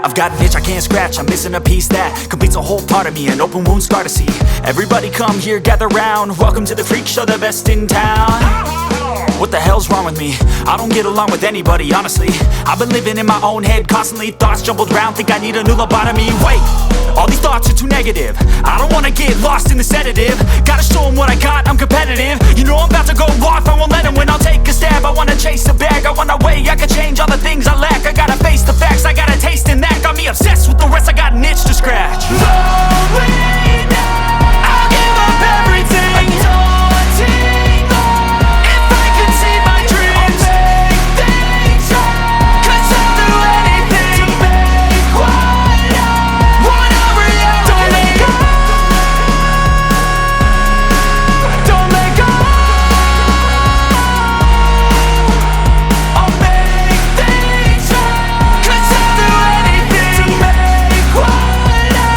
I've got an itch I can't scratch, I'm missing a piece that completes a whole part of me, an open wound scar to see. Everybody come here, gather round, welcome to the freak show, the best in town. What the hell's wrong with me? I don't get along with anybody, honestly. I've been living in my own head constantly, thoughts jumbled round, think I need a new lobotomy. Wait, all these thoughts are too negative, I don't wanna get lost in the sedative. Gotta show them what I got, I'm competitive. You know I'm about to go off, I won't let them win, I'll take a stab. I wanna chase a bag, I wanna weigh, I can change all the things I lack. I gotta face the facts, I got a taste in that. Got me obsessed with the rest, I got an itch to scratch. Lonely now, I'll give up everything. Daunting love, if I could see my dreams, I'll make things right. 'Cause I'll do anything to make what I want a reality. Don't let go, don't let go. I'll make things right. 'Cause I'll do anything to make what I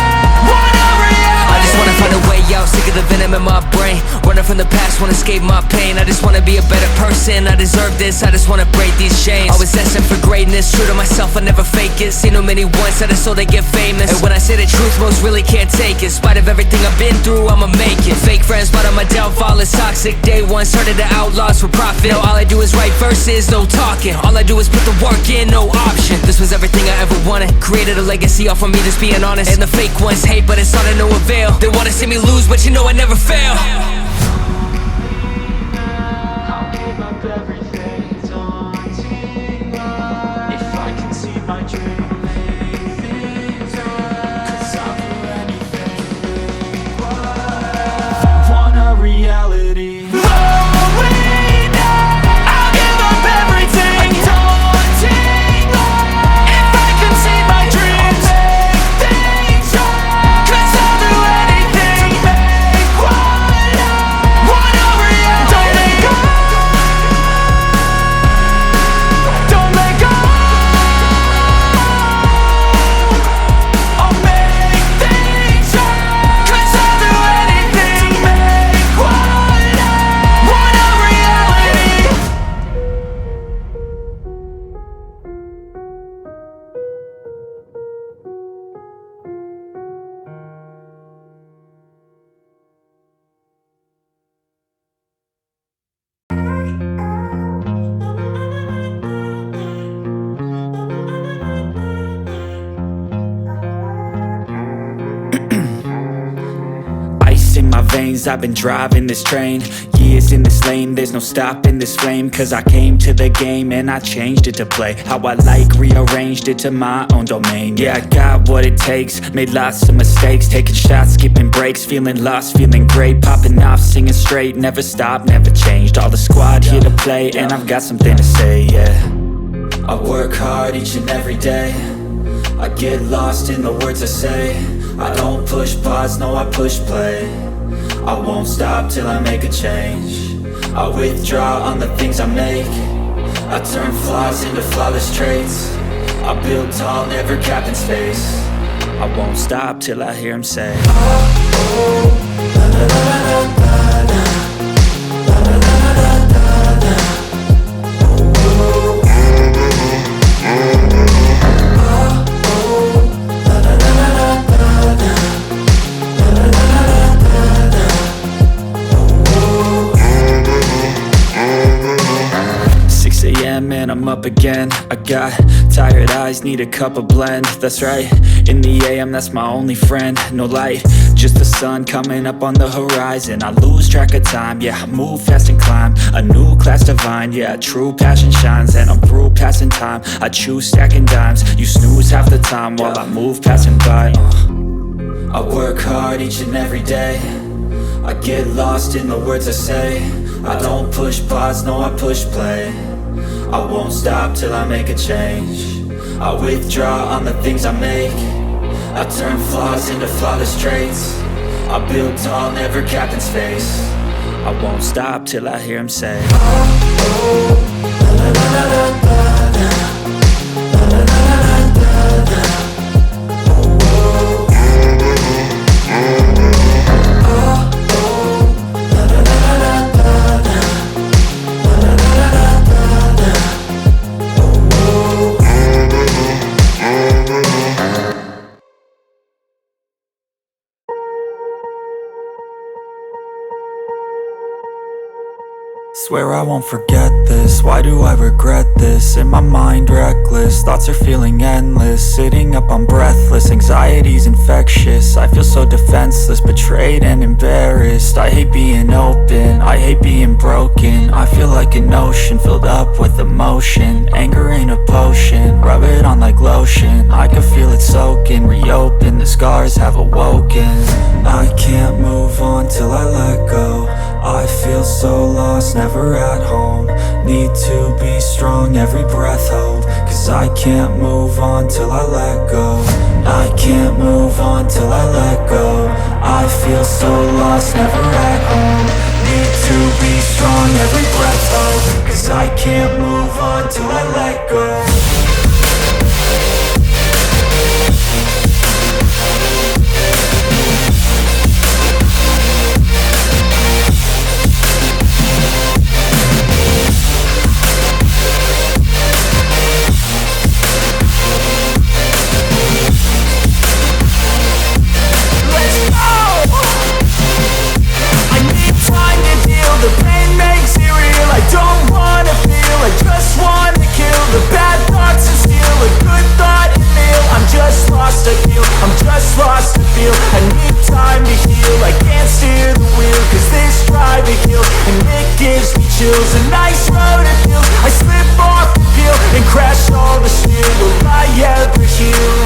want a reality. I just wanna find a way out, sick of the venom in my brain. Running from the past, wanna escape my pain. I just wanna be a better person, I deserve this. I just wanna break these chains. Always destined for greatness, true to myself, I never fake it. Seen too many once that I so they get famous. And when I say the truth, most really can't take it. In spite of everything I've been through, I'ma make it. Fake friends, but on my downfall is toxic. Day one, started the outlaws for profit. Now all I do is write verses, no talking. All I do is put the work in, no option. This was everything I ever wanted. Created a legacy off of me, just being honest. And the fake ones hate, but it's all to no avail. They wanna see me lose, but you know I never fail. I'll give up everything, daunting love. If I can see my dream, make things right. 'Cause I'll do anything to make what I want a reality. Lonely now, I'll give up everything. Daunting love, if I can see my dreams, I'll make things right. 'Cause I'll do anything to make what I want a reality. Don't let go, don't let go. I'll make things right. 'Cause I'll do anything to make what I want a reality. Ice in my veins, I've been driving this train. Years in this lane, there's no stopping this flame. 'Cause I came to the game and I changed it to play how I like, rearranged it to my own domain. Yeah, I got what it takes, made lots of mistakes, taking shots, skipping breaks, feeling lost, feeling great, popping off, singing straight, never stopped, never changed. All the squad here to play, and I've got something to say, yeah. I work hard each and every day, I get lost in the words I say. I don't push pause, no I push play. I won't stop till I make a change. I withdraw on the things I make. I turn flaws into flawless traits. I build tall, never capped in space. I won't stop till I hear him say, oh, oh, la la la la la la. And I'm up again. I got tired eyes, need a cup of blend. That's right, in the AM, that's my only friend. No light, just the sun coming up on the horizon. I lose track of time, yeah, I move fast and climb a new class divine, yeah, true passion shines. And I'm through passing time, I choose stacking dimes. You snooze half the time while I move passing by. I work hard each and every day, I get lost in the words I say. I don't push pause, no I push play. I won't stop till I make a change. I withdraw on the things I make. I turn flaws into flawless traits. I build tall, never capped in space. I won't stop till I hear him say, oh, oh, la la la la la la la la la la. Swear I won't forget this, why do I regret this? In my mind reckless, thoughts are feeling endless. Sitting up I'm breathless, anxiety's infectious. I feel so defenseless, betrayed and embarrassed. I hate being open, I hate being broken. I feel like an ocean filled up with emotion. Anger ain't a potion, rub it on like lotion. I can feel it soaking, reopen, the scars have awoken. I can't move on till I let go. I feel so lost, never at home. Need to be strong, every breath hold. Cause I can't move on till I let go. I can't move on till I let go. I feel so lost, never at home. Need to be strong, every breath hold. Cause I can't move on till I let go. The pain makes it real, I don't wanna feel, I just wanna kill the bad thoughts and steal a good thought and feel. I'm just lost, I feel, I'm just lost, I feel. I need time to heal, I can't steer the wheel. Cause this drive to kill, and it gives me chills. A nice road it feels, I slip off the peel and crash all the steel. Will I ever heal?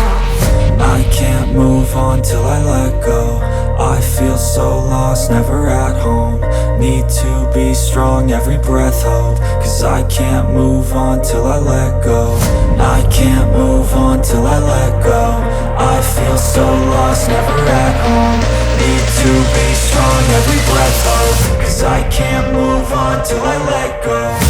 I can't move on till I let go. I feel so lost, never at home. Need to be strong, every breath hold. Cause I can't move on till I let go. I can't move on till I let go. I feel so lost, never at home. Need to be strong, every breath hold. Cause I can't move on till I let go.